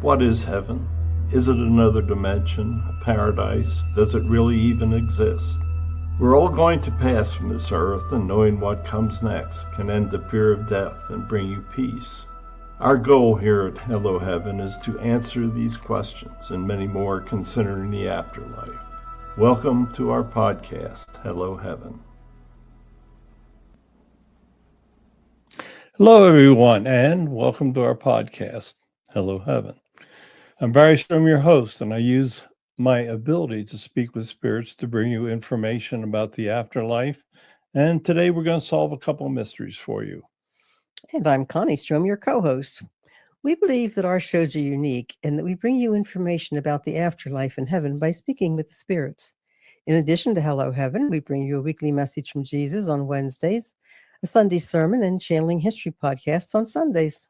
What is heaven? Is it another dimension, a paradise? Does it really even exist? We're all going to pass from this earth, and knowing what comes next can end the fear of death and bring you peace. Our goal here at Hello Heaven is to answer these questions and many more concerning the afterlife. Welcome to our podcast, Hello Heaven. Hello, everyone, and welcome to our podcast, Hello Heaven. I'm Barry Strom, your host, and I use my ability to speak with spirits to bring you information about the afterlife. And today we're going to solve a couple of mysteries for you. And I'm Connie Strom, your co-host. We believe that our shows are unique and that we bring you information about the afterlife and heaven by speaking with the spirits. In addition to Hello Heaven, we bring you a weekly message from Jesus on Wednesdays, a Sunday sermon, and channeling history podcasts on Sundays.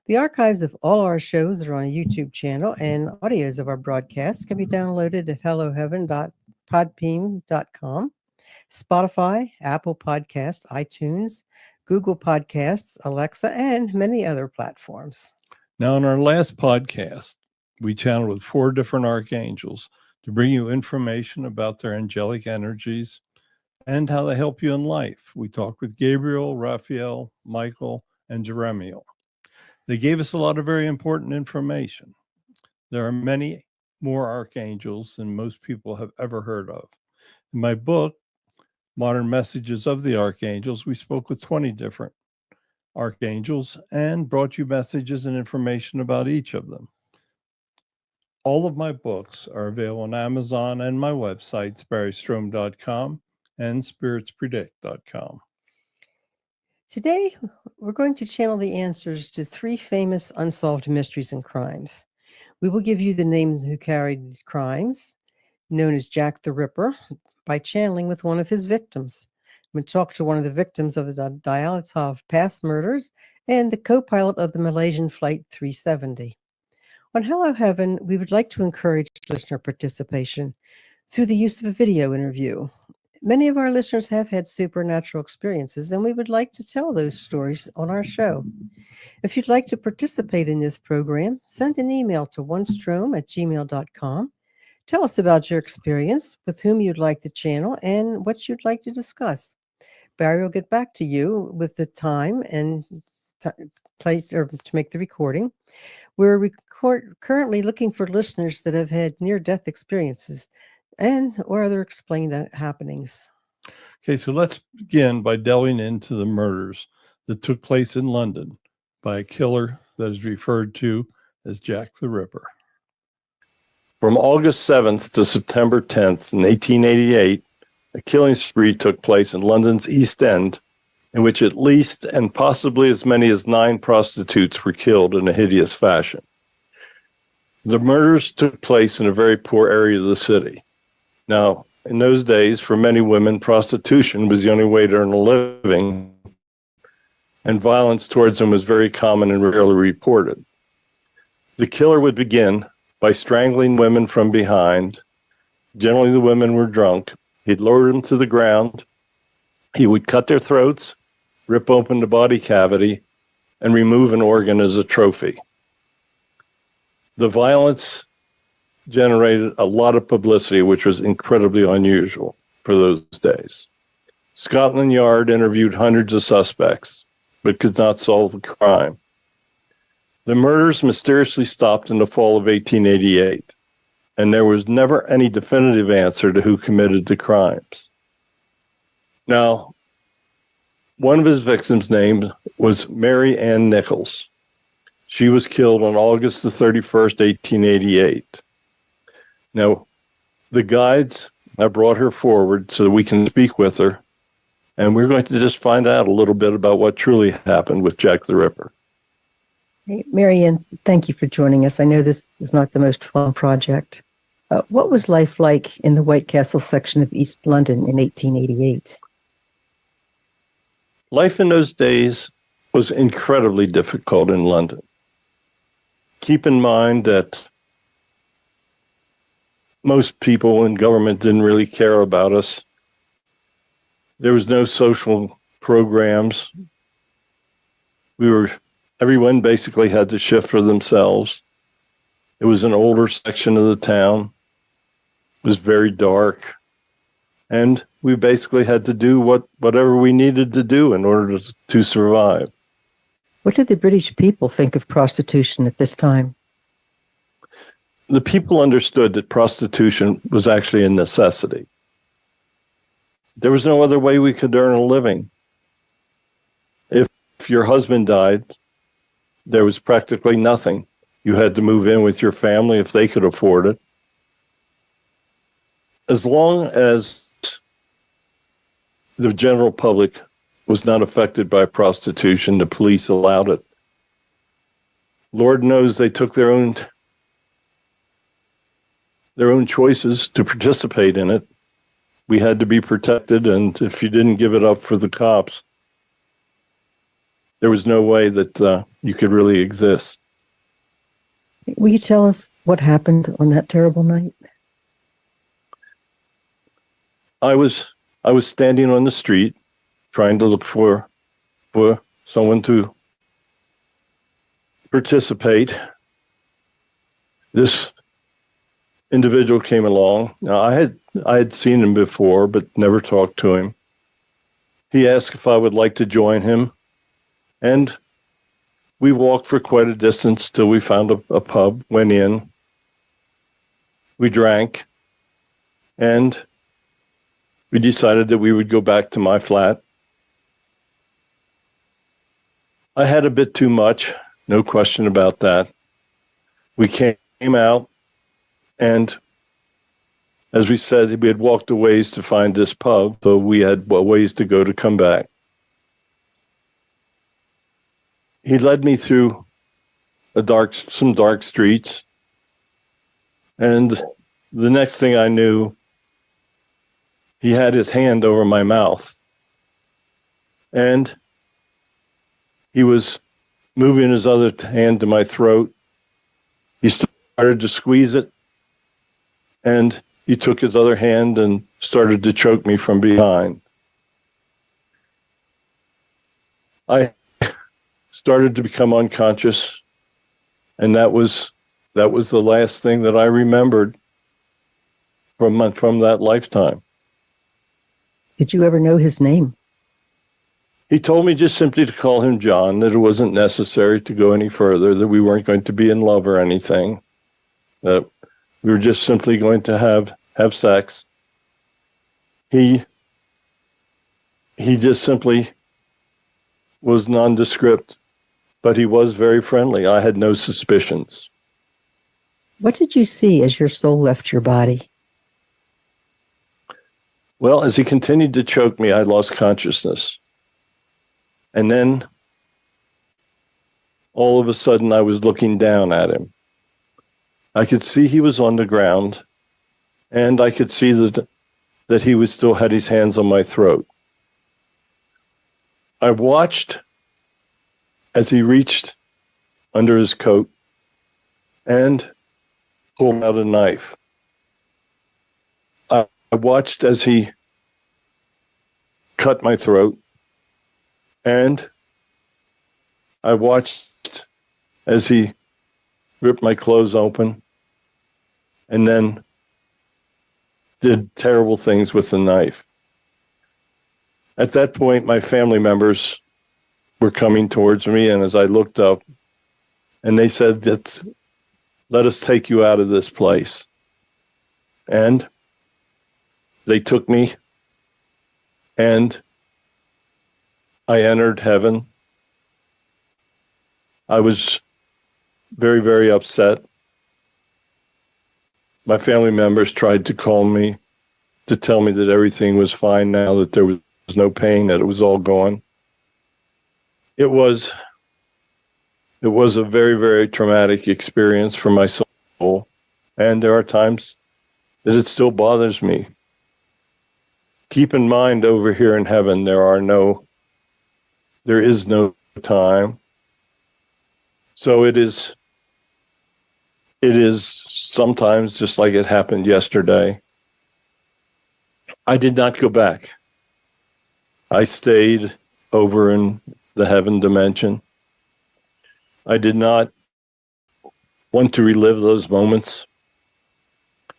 The archives of all our shows are on a YouTube channel, and audios of our broadcasts can be downloaded at helloheaven.podbean.com, Spotify, Apple Podcasts, iTunes, Google Podcasts, Alexa, and many other platforms. Now, in our last podcast, we channeled with 4 different archangels to bring you information about their angelic energies and how they help you in life. We talked with Gabriel, Raphael, Michael, and Jeremiel. They gave us a lot of very important information. There are many more archangels than most people have ever heard of. In my book, Modern Messages of the Archangels, we spoke with 20 different archangels and brought you messages and information about each of them. All of my books are available on Amazon and my websites, barrystrom.com and spiritspredict.com. Today, we're going to channel the answers to 3 famous unsolved mysteries and crimes. We will give you the name who carried the crimes, known as Jack the Ripper, by channeling with one of his victims. We'll talk to one of the victims of the Dyatlov Pass murders and the co-pilot of the Malaysian Flight 370. On Hello Heaven, we would like to encourage listener participation through the use of a video interview. Many of our listeners have had supernatural experiences, and we would like to tell those stories on our show. If you'd like to participate in this program, send an email to onestrom@gmail.com. Tell us about your experience, with whom you'd like to channel, and what you'd like to discuss. Barry will get back to you with the time and place or to make the recording. We're currently looking for listeners that have had near-death experiences and or other explained happenings. Okay, so let's begin by delving into the murders that took place in London by a killer that is referred to as Jack the Ripper. From August 7th to September 10th in 1888, a killing spree took place in London's East End, in which at least and possibly as many as 9 prostitutes were killed in a hideous fashion. The murders took place in a very poor area of the city. Now, in those days, for many women, prostitution was the only way to earn a living, and violence towards them was very common and rarely reported. The killer would begin by strangling women from behind. Generally, the women were drunk. He'd lower them to the ground. He would cut their throats, rip open the body cavity, and remove an organ as a trophy. The violence generated a lot of publicity, which was incredibly unusual for those days. Scotland Yard interviewed hundreds of suspects, but could not solve the crime. The murders mysteriously stopped in the fall of 1888, and there was never any definitive answer to who committed the crimes. Now, one of his victims' name was Mary Ann Nichols. She was killed on August the 31st, 1888. Now, the guides have brought her forward so that we can speak with her, and we're going to just find out a little bit about what truly happened with Jack the Ripper. Hey, Mary Ann, thank you for joining us. I know this is not the most fun project. What was life like in the White Castle section of East London in 1888? Life in those days was incredibly difficult in London. Keep in mind that most people in government didn't really care about us. There was no social programs. Everyone basically had to shift for themselves. It was an older section of the town. It was very dark. And we basically had to do whatever we needed to do in order to survive. What did the British people think of prostitution at this time? The people understood that prostitution was actually a necessity. There was no other way we could earn a living. If your husband died, there was practically nothing. You had to move in with your family if they could afford it. As long as the general public was not affected by prostitution, the police allowed it. Lord knows they took their own choices to participate in it. We had to be protected, and if you didn't give it up for the cops, there was no way that you could really exist. Will you tell us what happened on that terrible night? I was standing on the street trying to look for someone to participate. This individual came along. Now, I had seen him before, but never talked to him. He asked if I would like to join him, and we walked for quite a distance till we found a pub, went in, we drank, and we decided that we would go back to my flat. I had a bit too much, no question about that. We came out, and as we said, we had walked a ways to find this pub, so we had a ways to go to come back. He led me through some dark streets, and the next thing I knew, he had his hand over my mouth, and he was moving his other hand to my throat. He started to squeeze it, and he took his other hand and started to choke me from behind. I started to become unconscious, and that was the last thing that I remembered from that lifetime. Did you ever know his name? He told me just simply to call him John, that it wasn't necessary to go any further, that we weren't going to be in love or anything, that we were just simply going to have sex. He just simply was nondescript, but he was very friendly. I had no suspicions. What did you see as your soul left your body? Well, as he continued to choke me, I lost consciousness. And then, all of a sudden, I was looking down at him. I could see he was on the ground, and I could see that he still had his hands on my throat. I watched as he reached under his coat and pulled out a knife. I watched as he cut my throat, and I watched as he ripped my clothes open and then did terrible things with the knife. At that point, my family members were coming towards me, and as I looked up, and they said that, "Let us take you out of this place." And they took me, and I entered heaven. I was very, very upset. My family members tried to call me to tell me that everything was fine now, that there was no pain, that it was all gone. It was a very, very traumatic experience for my soul, and there are times that it still bothers me. Keep in mind, over here in heaven, there is no time. So it is sometimes just like it happened yesterday. I did not go back. I stayed over in the heaven dimension. I did not want to relive those moments.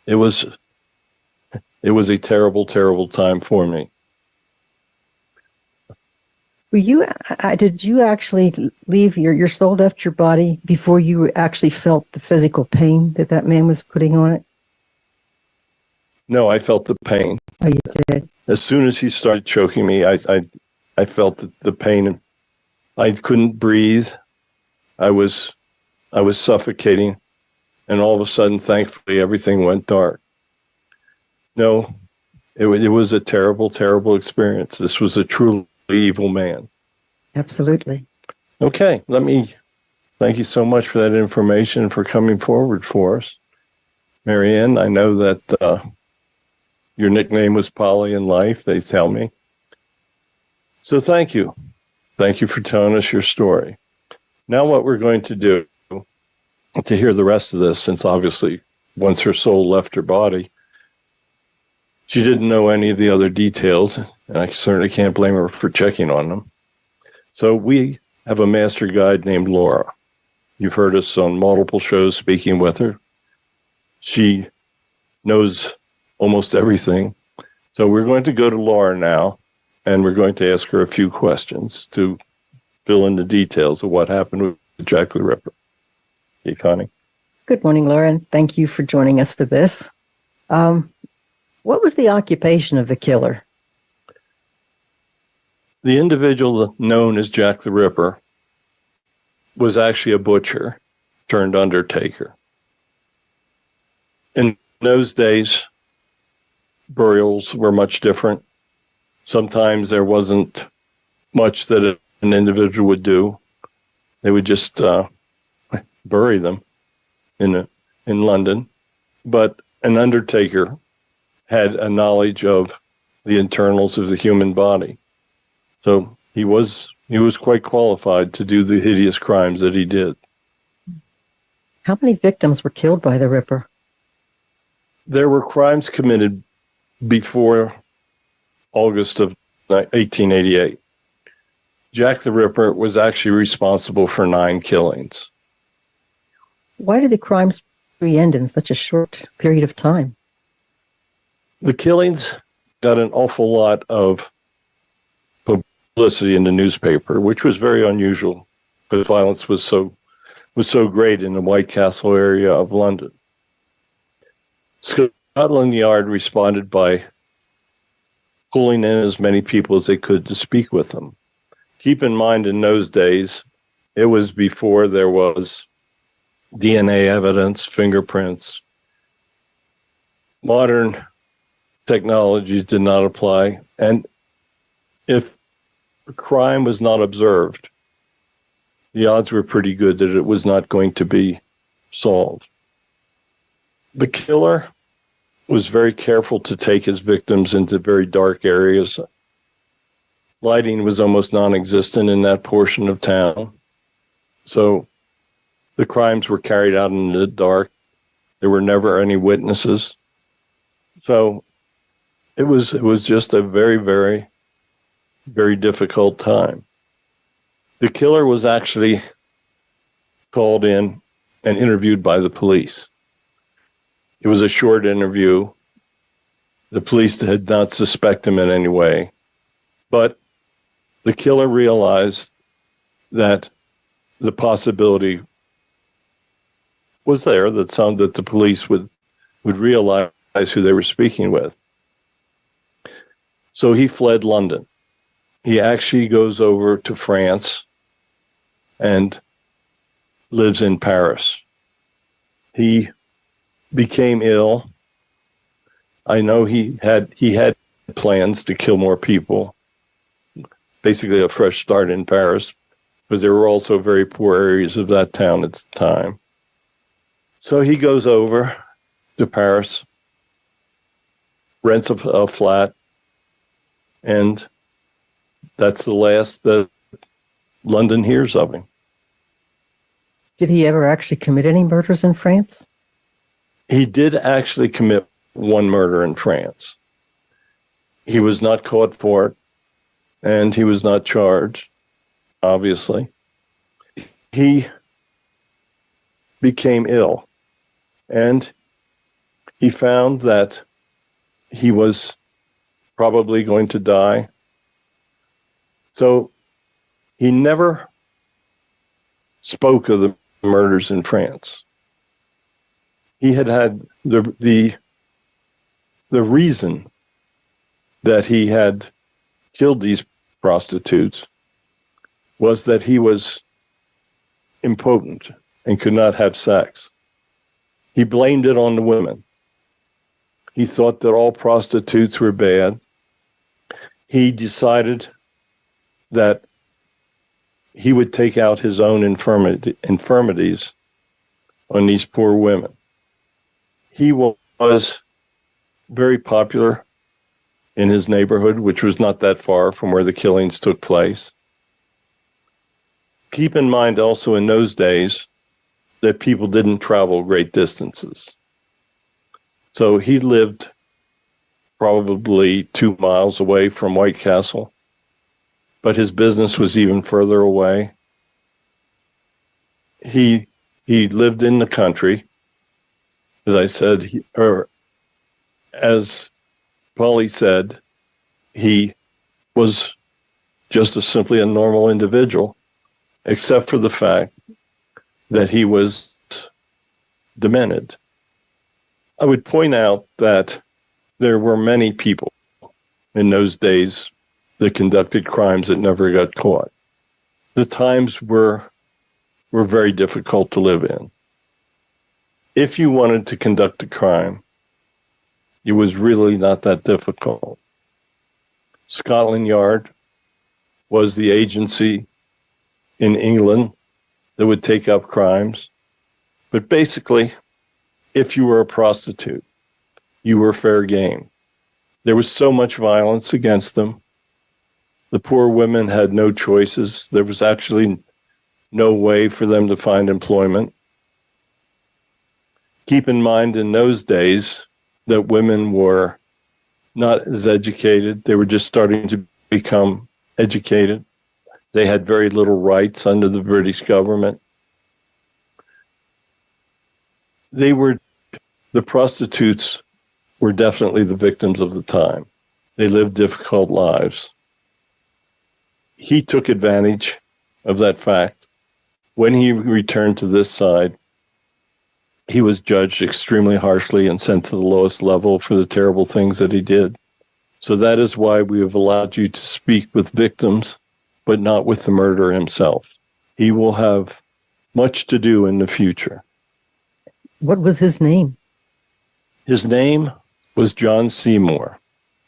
It was a terrible, terrible time for me. Were you? Did you actually leave your soul left your body before you actually felt the physical pain that man was putting on it? No, I felt the pain. Oh, you did. As soon as he started choking me, I felt the pain. I couldn't breathe. I was suffocating, and all of a sudden, thankfully, everything went dark. No, it was a terrible, terrible experience. This was a truly evil man. Absolutely. Okay, thank you so much for that information and for coming forward for us. Marianne, I know that your nickname was Polly in life, they tell me. So thank you. Thank you for telling us your story. Now what we're going to do to hear the rest of this, since obviously once her soul left her body, she didn't know any of the other details, and I certainly can't blame her for checking on them. So we have a master guide named Laura. You've heard us on multiple shows speaking with her. She knows almost everything. So we're going to go to Laura now, and we're going to ask her a few questions to fill in the details of what happened with Jack the Ripper. Hey, Connie. Good morning, Laura, and thank you for joining us for this. What was the occupation of the killer? The individual known as Jack the Ripper was actually a butcher turned undertaker. In those days, burials were much different. Sometimes there wasn't much that an individual would do. They would just bury them in London. But an undertaker had a knowledge of the internals of the human body. So he was quite qualified to do the hideous crimes that he did. How many victims were killed by the Ripper? There were crimes committed before August of 1888. Jack the Ripper was actually responsible for 9 killings. Why did the crimes end in such a short period of time? The killings got an awful lot of publicity in the newspaper, which was very unusual because violence was so great in the White Castle area of London. Scotland Yard responded by pulling in as many people as they could to speak with them. Keep in mind, in those days, it was before there was DNA evidence, fingerprints. Modern technologies did not apply, and if a crime was not observed, the odds were pretty good that it was not going to be solved. The killer was very careful to take his victims into very dark areas. Lighting was almost non-existent in that portion of town. So the crimes were carried out in the dark. There were never any witnesses. So it was just a very, very, very difficult time. The killer was actually called in and interviewed by the police. It was a short interview. The police did not suspect him in any way, but the killer realized that the possibility was there that the police would realize who they were speaking with. So he fled London. He actually goes over to France and lives in Paris. He became ill. I know he had plans to kill more people. Basically a fresh start in Paris, because there were also very poor areas of that town at the time. So he goes over to Paris, rents a flat, and that's the last that London hears of him. Did he ever actually commit any murders in France? He did actually commit one murder in France. He was not caught for it, and he was not charged, obviously. He became ill, and he found that he was probably going to die. So he never spoke of the murders in France. He had the reason that he had killed these prostitutes was that he was impotent and could not have sex. He blamed it on the women. He thought that all prostitutes were bad. He decided that he would take out his own infirmities on these poor women. He was very popular in his neighborhood, which was not that far from where the killings took place. Keep in mind also in those days that people didn't travel great distances. So he lived probably 2 miles away from White Castle, but his business was even further away. He lived in the country, as I said, or as Polly said, he was just simply a normal individual, except for the fact that he was demented. I would point out that there were many people in those days that conducted crimes that never got caught. The times were very difficult to live in. If you wanted to conduct a crime, it was really not that difficult. Scotland Yard was the agency in England that would take up crimes. But basically, if you were a prostitute, you were fair game. There was so much violence against them. The poor women had no choices. There was actually no way for them to find employment. Keep in mind, in those days, that women were not as educated. They were just starting to become educated. They had very little rights under the British government. The prostitutes were definitely the victims of the time. They lived difficult lives. He took advantage of that fact. When he returned to this side, he was judged extremely harshly and sent to the lowest level for the terrible things that he did. So that is why we have allowed you to speak with victims, but not with the murderer himself. He will have much to do in the future. What was his name? His name was John Seymour.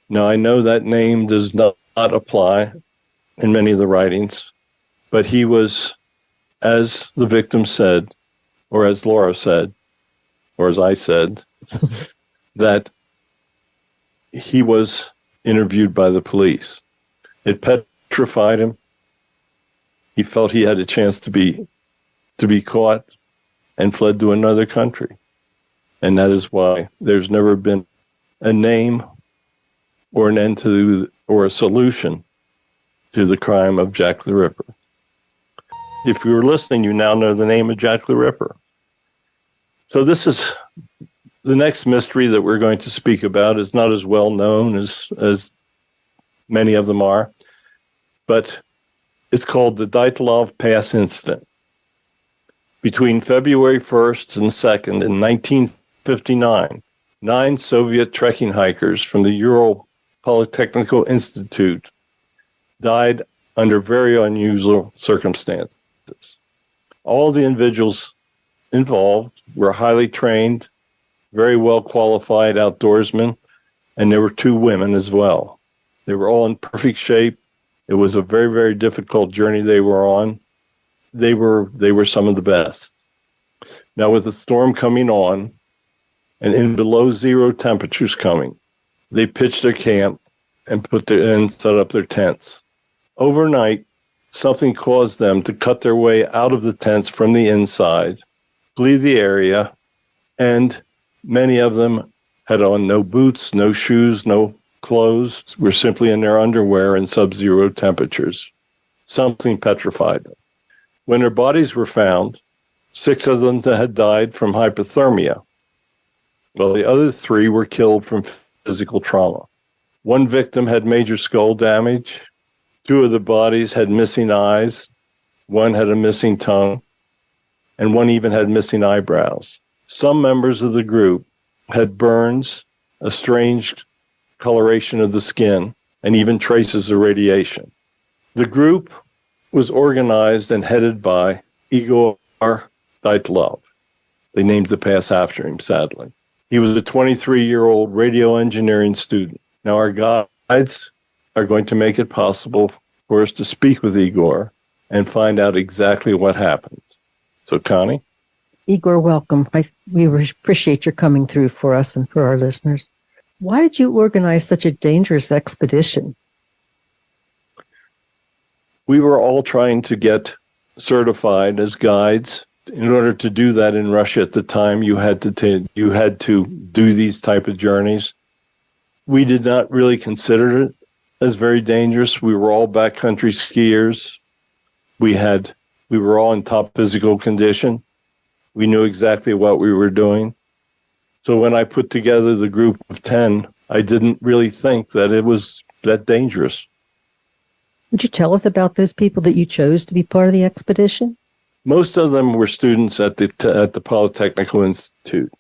Now, I know that name does not apply in many of the writings, but he was, as the victim said, or as Laura said, or as I said, that he was interviewed by the police. It petrified him. He felt he had a chance to be caught and fled to another country. And that is why there's never been a name or an end to, or a solution to the crime of Jack the Ripper. If you were listening, you now know the name of Jack the Ripper. So this is the next mystery that we're going to speak about. Is not as well known as many of them are, but it's called the Dyatlov Pass incident. Between February 1st and 2nd in 1959, 9 Soviet trekking hikers from the Ural Polytechnical Institute died under very unusual circumstances. All the individuals involved were highly trained, very well qualified outdoorsmen, and there were 2 women as well. They were all in perfect shape. It was a very, very difficult journey they were on. They were some of the best. Now, with the storm coming on and in below zero temperatures coming, they pitched their camp and set up their tents. Overnight, something caused them to cut their way out of the tents from the inside, flee the area, and many of them had on no boots, no shoes, no clothes, were simply in their underwear in sub-zero temperatures. Something petrified them. When their bodies were found, 6 of them had died from hypothermia, while the other 3 were killed from physical trauma. 1 victim had major skull damage. 2 of the bodies had missing eyes. 1 had a missing tongue, and 1 even had missing eyebrows. Some members of the group had burns, a strange coloration of the skin, and even traces of radiation. The group was organized and headed by Igor Dyatlov. They named the pass after him, sadly. He was a 23-year-old radio engineering student. Now, our guides are going to make it possible for us to speak with Igor and find out exactly what happened. So, Connie? Igor, welcome. We appreciate your coming through for us and for our listeners. Why did you organize such a dangerous expedition? We were all trying to get certified as guides. In order to do that in Russia at the time, you had to do these type of journeys. We did not really consider it as very dangerous. We were all backcountry skiers. We were all in top physical condition. We knew exactly what we were doing. So when I put together the group of 10, I didn't really think that it was that dangerous. Would you tell us about those people that you chose to be part of the expedition? Most of them were students at the Polytechnical Institute.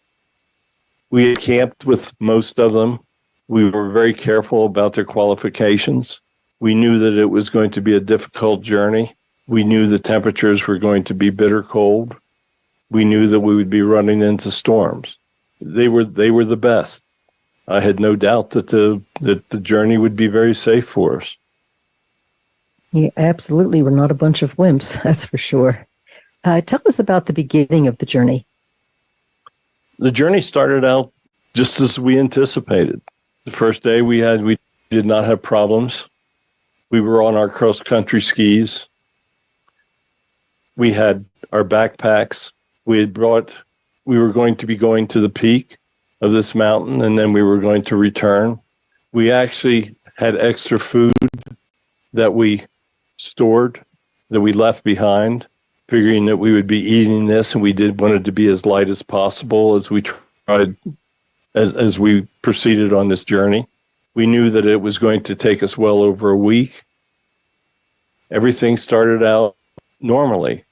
We had camped with most of them. We were very careful about their qualifications. We knew that it was going to be a difficult journey. We knew the temperatures were going to be bitter cold. We knew that we would be running into storms. They were the best. I had no doubt that the journey would be very safe for us. Yeah, absolutely. We're not a bunch of wimps, that's for sure. Tell us about the beginning of the journey. The journey started out just as we anticipated. The first day we did not have problems. We were on our cross-country skis. We had our backpacks. We were going to be going to the peak of this mountain, and then we were going to return. We actually had extra food that we stored, that we left behind, figuring that we would be eating this, and we wanted to be as light as possible as we tried, as we proceeded on this journey. We knew that it was going to take us well over a week. Everything started out normally.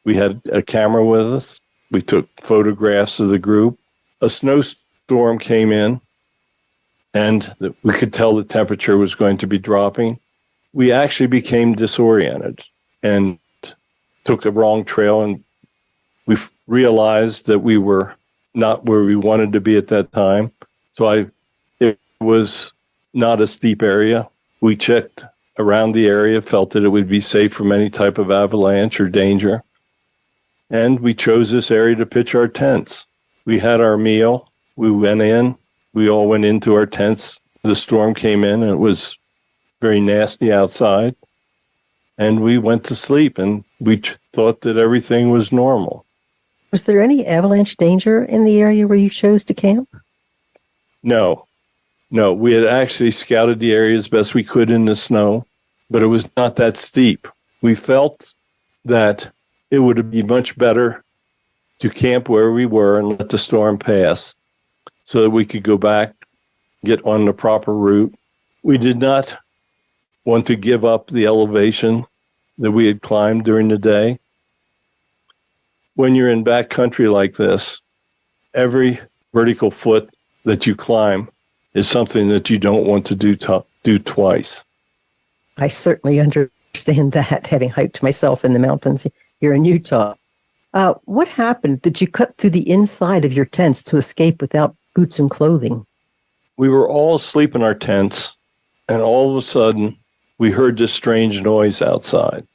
We had a camera with us. We took photographs of the group. A snowstorm came in, and we could tell the temperature was going to be dropping. We actually became disoriented and took a wrong trail, and we realized that we were not where we wanted to be at that time. So it was not a steep area. We checked around the area, felt that it would be safe from any type of avalanche or danger. And we chose this area to pitch our tents. We had our meal. We went in. We all went into our tents. The storm came in, and it was very nasty outside. And we went to sleep, and we thought that everything was normal. Was there any avalanche danger in the area where you chose to camp? No. We had actually scouted the area as best we could in the snow, but it was not that steep. We felt that it would be much better to camp where we were and let the storm pass so that we could go back, get on the proper route. We did not want to give up the elevation that we had climbed during the day. When you're in backcountry like this, every vertical foot that you climb is something that you don't want to do twice. I certainly understand that, having hiked myself in the mountains here in Utah. What happened? Did you cut through the inside of your tents to escape without boots and clothing? We were all asleep in our tents, and all of a sudden, we heard this strange noise outside.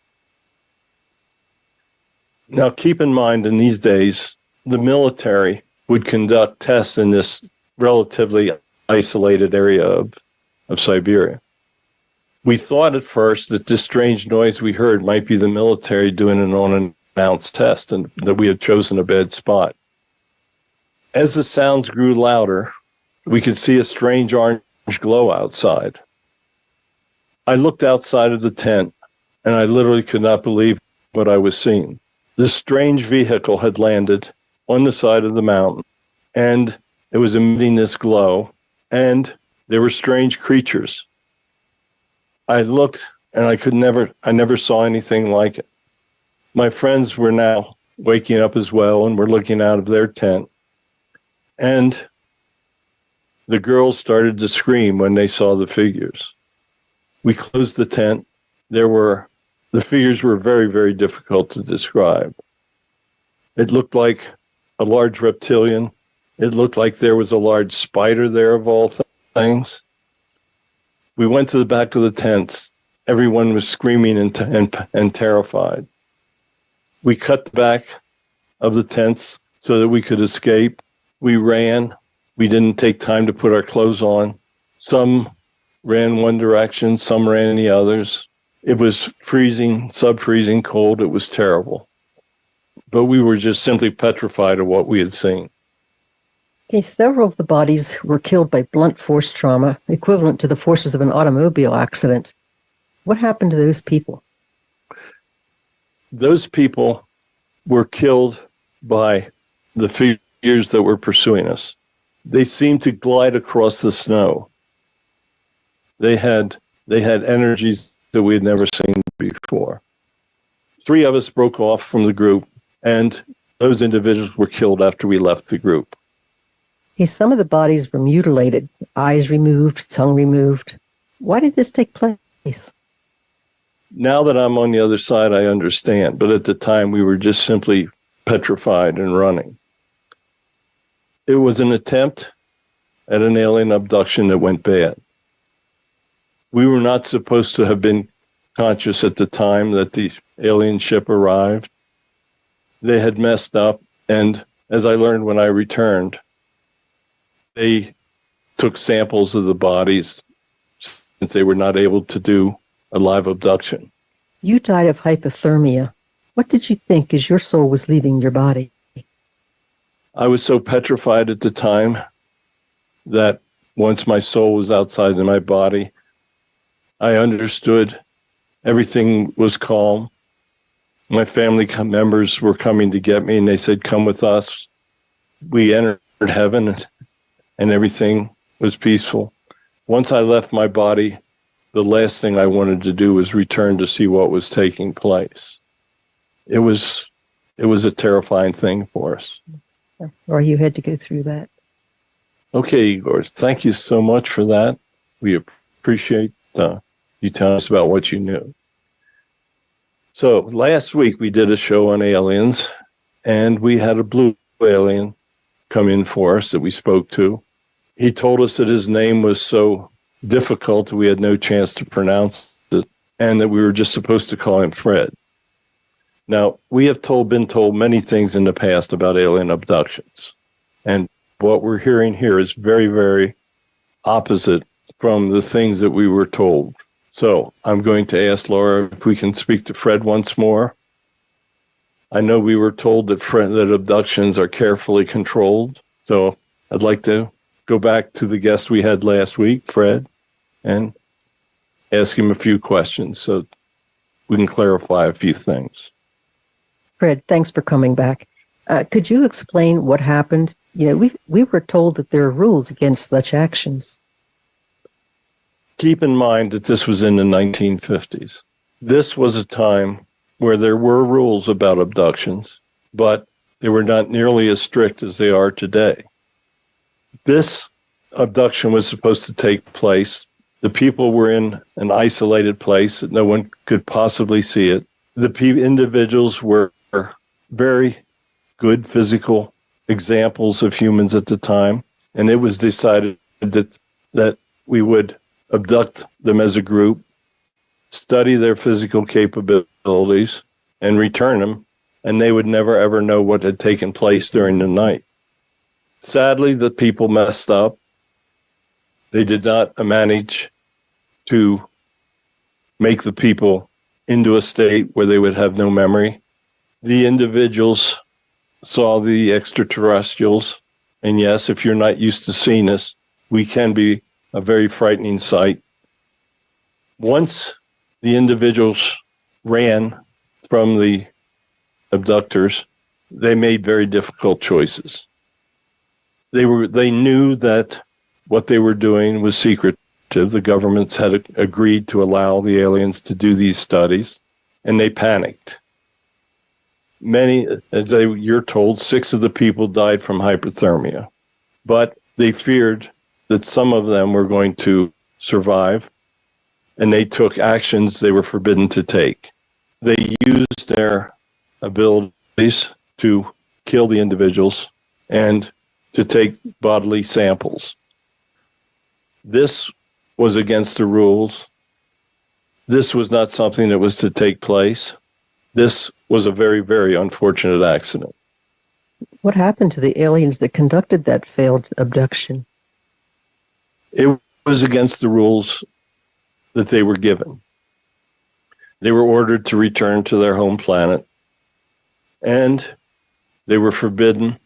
Now, keep in mind, in these days, the military would conduct tests in this relatively isolated area of Siberia. We thought at first that this strange noise we heard might be the military doing an unannounced test, and that we had chosen a bad spot. As the sounds grew louder, we could see a strange orange glow outside. I looked outside of the tent, and I literally could not believe what I was seeing. this strange vehicle had landed on the side of the mountain, and it was emitting this glow, and there were strange creatures. I looked, and I never saw anything like it. My friends were now waking up as well, and were looking out of their tent. And the girls started to scream when they saw the figures. We closed the tent. The figures were very, very difficult to describe. It looked like a large reptilian. It looked like there was a large spider there, of all things. We went to the back of the tent. Everyone was screaming and terrified. We cut the back of the tents so that we could escape. We ran. We didn't take time to put our clothes on. Some ran one direction, some ran the others. It was freezing, sub-freezing cold. It was terrible. But we were just simply petrified of what we had seen. Okay, several of the bodies were killed by blunt force trauma, equivalent to the forces of an automobile accident. What happened to those people? Those people were killed by the figures that were pursuing us. They seemed to glide across the snow. They had energies that we had never seen before. 3 of us broke off from the group, and those individuals were killed after we left the group. Okay, some of the bodies were mutilated, eyes removed, tongue removed. Why did this take place? Now that I'm on the other side, I understand. But at the time, we were just simply petrified and running. It was an attempt at an alien abduction that went bad. We were not supposed to have been conscious at the time that the alien ship arrived. They had messed up, and as I learned when I returned, they took samples of the bodies since they were not able to do a live abduction. You died of hypothermia. What did you think as your soul was leaving your body? I was so petrified at the time that once my soul was outside of my body, I understood everything was calm. My family members were coming to get me, and they said, "Come with us." We entered heaven, and everything was peaceful. Once I left my body, the last thing I wanted to do was return to see what was taking place. It was a terrifying thing for us. I'm sorry you had to go through that. Okay, Igor, thank you so much for that. We appreciate you telling us about what you knew. So last week we did a show on aliens, and we had a blue alien come in for us that we spoke to. He told us that his name was so difficult that we had no chance to pronounce it, and that we were just supposed to call him Fred. Now, we have been told many things in the past about alien abductions, and what we're hearing here is very, very opposite from the things that we were told. So I'm going to ask Laura if we can speak to Fred once more. I know we were told that abductions are carefully controlled, so I'd like to go back to the guest we had last week, Fred, and ask him a few questions so we can clarify a few things. Fred, thanks for coming back. Could you explain what happened? You know, we were told that there are rules against such actions. Keep in mind that this was in the 1950s. This was a time where there were rules about abductions, but they were not nearly as strict as they are today. This abduction was supposed to take place. The people were in an isolated place that no one could possibly see it. The individuals were very good physical examples of humans at the time, and it was decided that we would abduct them as a group, study their physical capabilities, and return them, and they would never ever know what had taken place during the night. Sadly, the people messed up. They did not manage to make the people into a state where they would have no memory. The individuals saw the extraterrestrials, and yes, if you're not used to seeing us, we can be a very frightening sight. Once the individuals ran from the abductors, they made very difficult choices. They knew that what they were doing was secretive. The governments had agreed to allow the aliens to do these studies, and they panicked. Many, you're told, 6 of the people died from hypothermia, but they feared that some of them were going to survive, and they took actions they were forbidden to take. They used their abilities to kill the individuals and to take bodily samples. This was against the rules. This was not something that was to take place. This was a very, very unfortunate accident. What happened to the aliens that conducted that failed abduction? It was against the rules that they were given. They were ordered to return to their home planet, and they were forbidden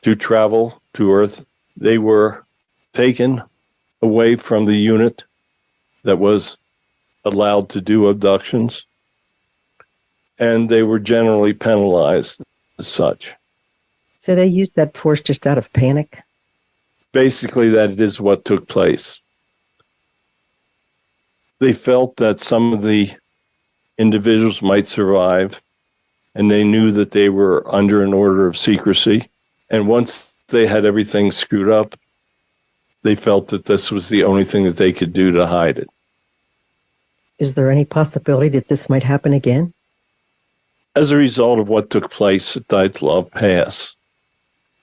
to travel to Earth. They were taken away from the unit that was allowed to do abductions, and they were generally penalized as such. So they used that force just out of panic? Basically, that is what took place. They felt that some of the individuals might survive, and they knew that they were under an order of secrecy. And once they had everything screwed up, they felt that this was the only thing that they could do to hide it. Is there any possibility that this might happen again? As a result of what took place at Dyatlov Pass,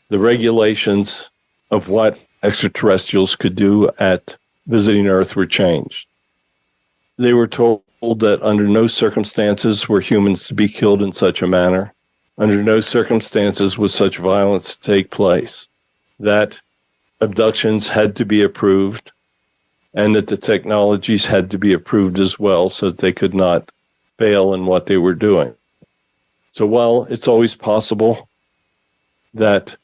the regulations of what extraterrestrials could do at visiting Earth were changed. They were told that under no circumstances were humans to be killed in such a manner. Under no circumstances was such violence to take place. That abductions had to be approved, and that the technologies had to be approved as well so that they could not fail in what they were doing. So while it's always possible that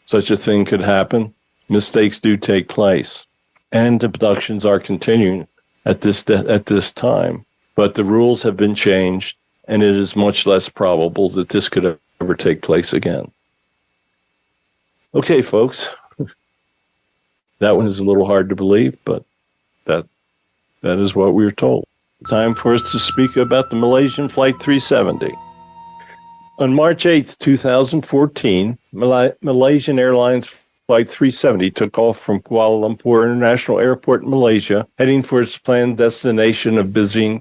such a thing could happen, mistakes do take place, and abductions are continuing at this time. But the rules have been changed, and it is much less probable that this could ever take place again. Okay, folks. That one is a little hard to believe, but that is what we were told. Time for us to speak about the Malaysian Flight 370. On March 8th, 2014, Malaysian Airlines Flight 370 took off from Kuala Lumpur International Airport in Malaysia, heading for its planned destination of Beijing,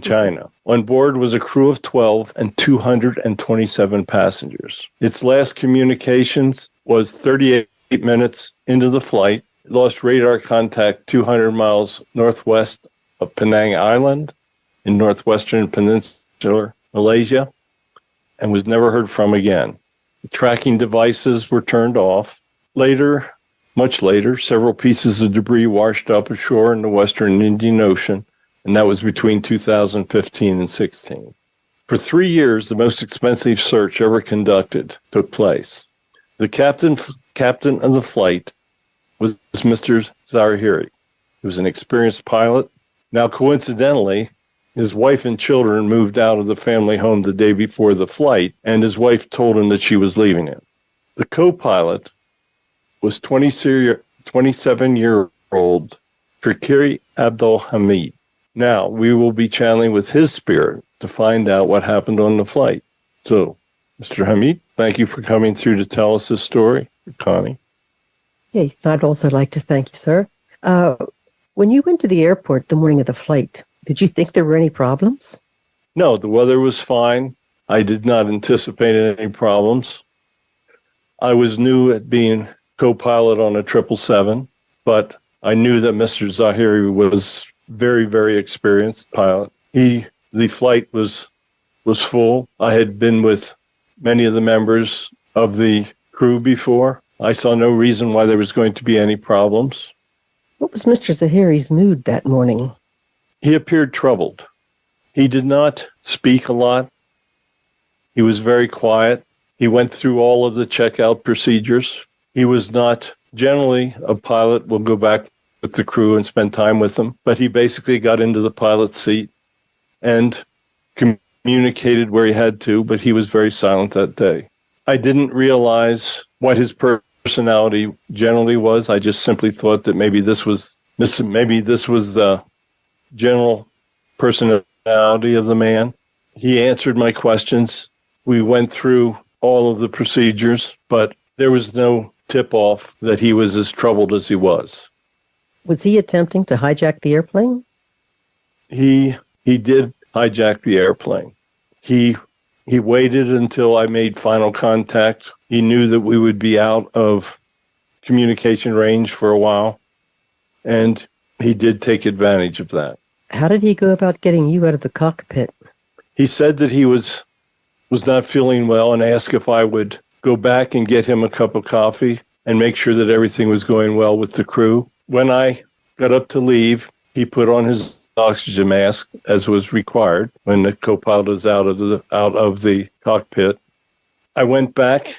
China. On board was a crew of 12 and 227 passengers. Its last communications was 38 minutes into the flight. It lost radar contact 200 miles northwest of Penang Island in northwestern peninsular Malaysia and was never heard from again. The tracking devices were turned off. Later, much later, several pieces of debris washed up ashore in the western Indian Ocean, and that was between 2015 and 16. For 3 years, the most expensive search ever conducted took place. The captain of the flight was Mr. Zahiri. He was an experienced pilot. Now, coincidentally, his wife and children moved out of the family home the day before the flight, and his wife told him that she was leaving him. The co-pilot was 27-year-old Fikri Abdul Hamid. Now, we will be channeling with his spirit to find out what happened on the flight. So, Mr. Hamid, thank you for coming through to tell us this story. Connie. Hey, I'd also like to thank you, sir. When you went to the airport the morning of the flight, did you think there were any problems? No, the weather was fine. I did not anticipate any problems. I was new at being co-pilot on a 777, but I knew that Mr. Zahiri was very, very experienced pilot. The flight was full. I had been with many of the members of the crew before. I saw no reason why there was going to be any problems. What was Mr. Zahiri's mood that morning? He appeared troubled. He did not speak a lot. He was very quiet. He went through all of the checkout procedures. He was not, generally, a pilot will go back with the crew and spend time with them, but he basically got into the pilot's seat and communicated where he had to, but he was very silent that day. I didn't realize what his personality generally was. I just simply thought that maybe this was the general personality of the man. He answered my questions. We went through all of the procedures, but there was no tip-off that he was as troubled as he was. Was he attempting to hijack the airplane? He did hijack the airplane. He waited until I made final contact. He knew that we would be out of communication range for a while, and he did take advantage of that. How did he go about getting you out of the cockpit? He said that he was not feeling well and asked if I would go back and get him a cup of coffee and make sure that everything was going well with the crew. When I got up to leave, he put on his oxygen mask, as was required when the co-pilot is out of the cockpit. I went back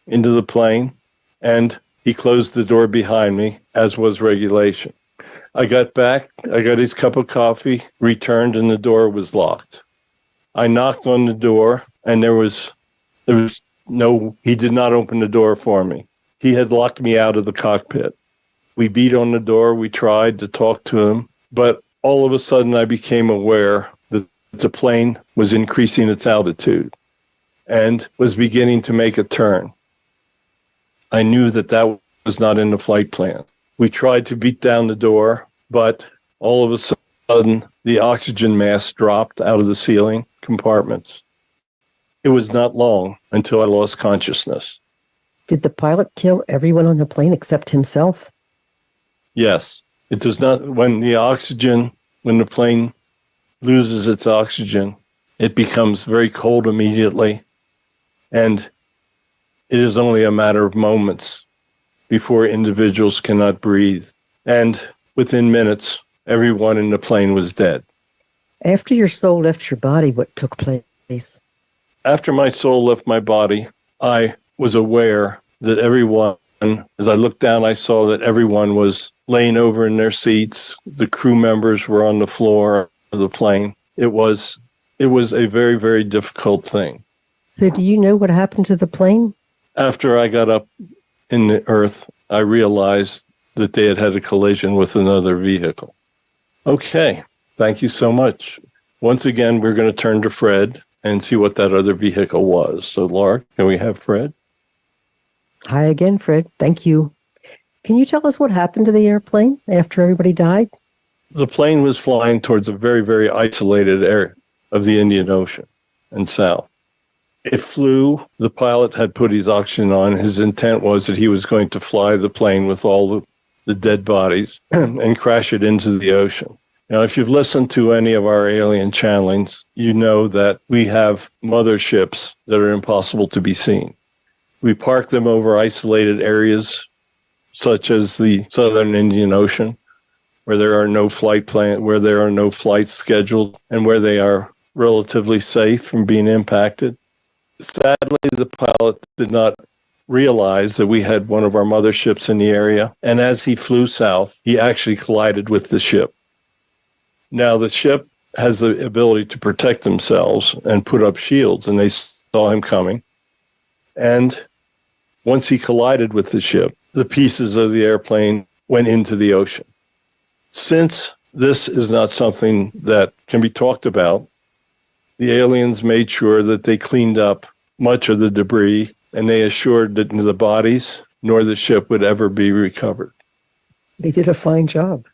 into the plane, and he closed the door behind me, as was regulation. I got back, I got his cup of coffee, returned, and the door was locked. I knocked on the door, and he did not open the door for me. He had locked me out of the cockpit. We beat on the door, we tried to talk to him, but all of a sudden I became aware that the plane was increasing its altitude and was beginning to make a turn. I knew that was not in the flight plan. We tried to beat down the door, but all of a sudden the oxygen mask dropped out of the ceiling compartments. It was not long until I lost consciousness. Did the pilot kill everyone on the plane except himself? Yes. It does not, when the plane loses its oxygen, it becomes very cold immediately, and it is only a matter of moments before individuals cannot breathe. And within minutes, everyone in the plane was dead. After your soul left your body, what took place? After my soul left my body, I was aware that everyone, as I looked down, I saw that everyone was laying over in their seats. The crew members were on the floor of the plane. It was a very, very difficult thing. So do you know what happened to the plane? After I got up in the earth, I realized that they had had a collision with another vehicle. Okay, thank you so much. Once again, we're going to turn to Fred and see what that other vehicle was. So, Laura, can we have Fred? Hi again, Fred. Thank you. Can you tell us what happened to the airplane after everybody died? The plane was flying towards a very, very isolated area of the Indian Ocean and south. It flew. The pilot had put his oxygen on. His intent was that he was going to fly the plane with all the dead bodies and crash it into the ocean. Now, if you've listened to any of our alien channelings, you know that we have motherships that are impossible to be seen. We park them over isolated areas, such as the southern Indian Ocean, where there are no flights scheduled, and where they are relatively safe from being impacted. Sadly, the pilot did not realize that we had one of our motherships in the area, and as he flew south, he actually collided with the ship. Now, the ship has the ability to protect themselves and put up shields, and they saw him coming. And once he collided with the ship, the pieces of the airplane went into the ocean. Since this is not something that can be talked about, the aliens made sure that they cleaned up much of the debris, and they assured that neither the bodies nor the ship would ever be recovered. They did a fine job.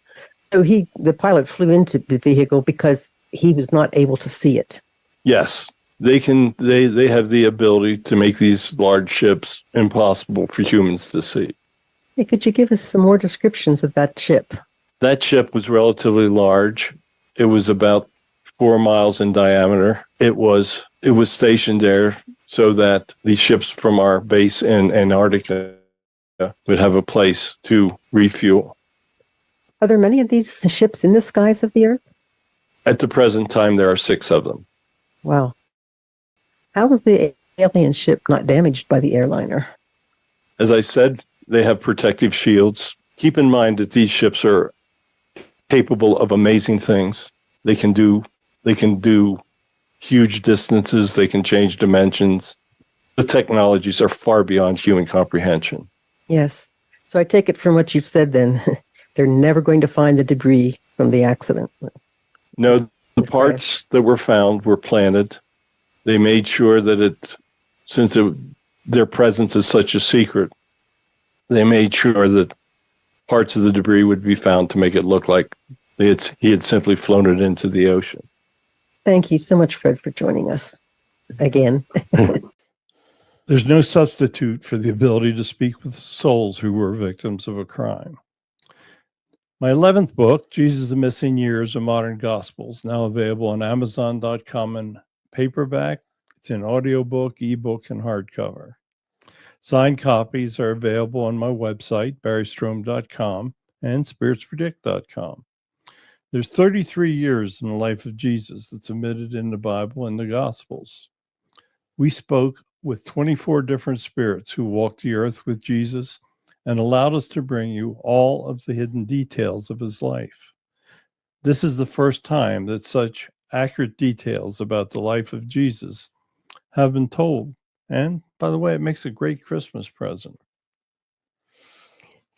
So the pilot flew into the vehicle because he was not able to see it. Yes, they have the ability to make these large ships impossible for humans to see. Hey, could you give us some more descriptions of that ship? That ship was relatively large. It was about 4 miles in diameter. It was stationed there so that the ships from our base in Antarctica would have a place to refuel. Are there many of these ships in the skies of the Earth? At the present time, there are 6 of them. Wow. How was the alien ship not damaged by the airliner? As I said, they have protective shields. Keep in mind that these ships are capable of amazing things. They can do huge distances. They can change dimensions. The technologies are far beyond human comprehension. Yes. So I take it from what you've said then, they're never going to find the debris from the accident. No, the parts that were found were planted. They made sure that their presence is such a secret, they made sure that parts of the debris would be found to make it look like he had simply flown it into the ocean. Thank you so much, Fred, for joining us again. There's no substitute for the ability to speak with souls who were victims of a crime. My 11th book, Jesus: The Missing Years of Modern Gospels, now available on Amazon.com in paperback. It's in audiobook, ebook, and hardcover. Signed copies are available on my website, barrystrom.com and spiritspredict.com. There's 33 years in the life of Jesus that's omitted in the Bible and the Gospels. We spoke with 24 different spirits who walked the earth with Jesus and allowed us to bring you all of the hidden details of his life. This is the first time that such accurate details about the life of Jesus have been told. And by the way, it makes a great Christmas present.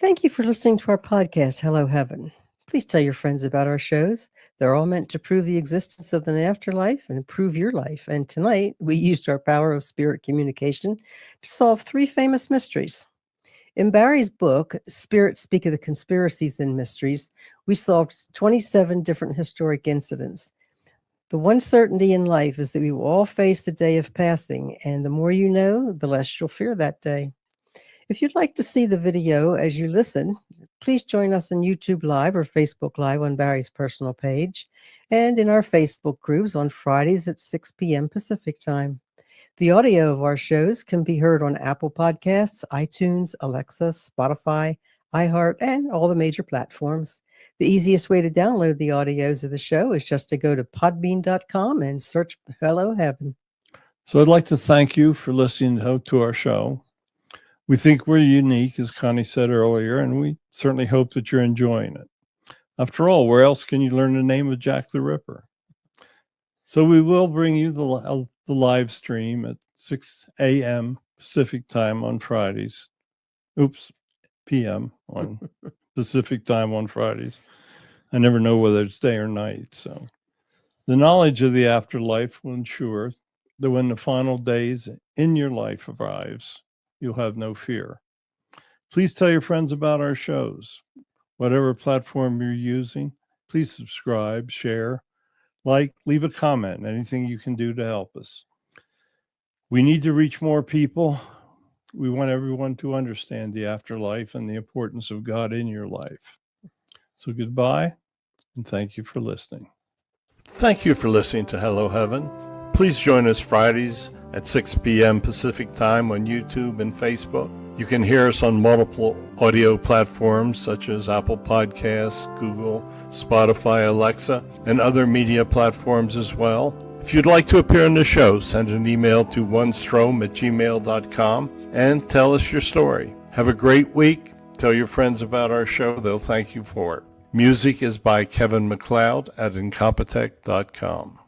Thank you for listening to our podcast, Hello Heaven. Please tell your friends about our shows. They're all meant to prove the existence of the afterlife and improve your life. And tonight, we used our power of spirit communication to solve 3 famous mysteries. In Barry's book, Spirits Speak of the Conspiracies and Mysteries, we solved 27 different historic incidents. The one certainty in life is that we will all face the day of passing, and the more you know, the less you'll fear that day. If you'd like to see the video as you listen, please join us on YouTube Live or Facebook Live on Barry's personal page, and in our Facebook groups on Fridays at 6 p.m. Pacific Time. The audio of our shows can be heard on Apple Podcasts, iTunes, Alexa, Spotify, iHeart, and all the major platforms. The easiest way to download the audios of the show is just to go to podbean.com and search Hello Heaven. So I'd like to thank you for listening to our show. We think we're unique, as Connie said earlier, and we certainly hope that you're enjoying it. After all, where else can you learn the name of Jack the Ripper? So we will bring you the live stream at 6 a.m. Pacific time on Fridays. PM on Pacific time on Fridays. I never know whether it's day or night. So the knowledge of the afterlife will ensure that when the final days in your life arrives, you'll have no fear. Please tell your friends about our shows. Whatever platform you're using, please subscribe, share, leave a comment, anything you can do to help us. We need to reach more people. We want everyone to understand the afterlife and the importance of God in your life. So goodbye, and thank you for listening. Thank you for listening to Hello Heaven. Please join us Fridays at 6 p.m. Pacific time on YouTube and Facebook. You can hear us on multiple audio platforms such as Apple Podcasts, Google, Spotify, Alexa, and other media platforms as well. If you'd like to appear on the show, send an email to onestrom@gmail.com and tell us your story. Have a great week. Tell your friends about our show. They'll thank you for it. Music is by Kevin MacLeod at incompetech.com.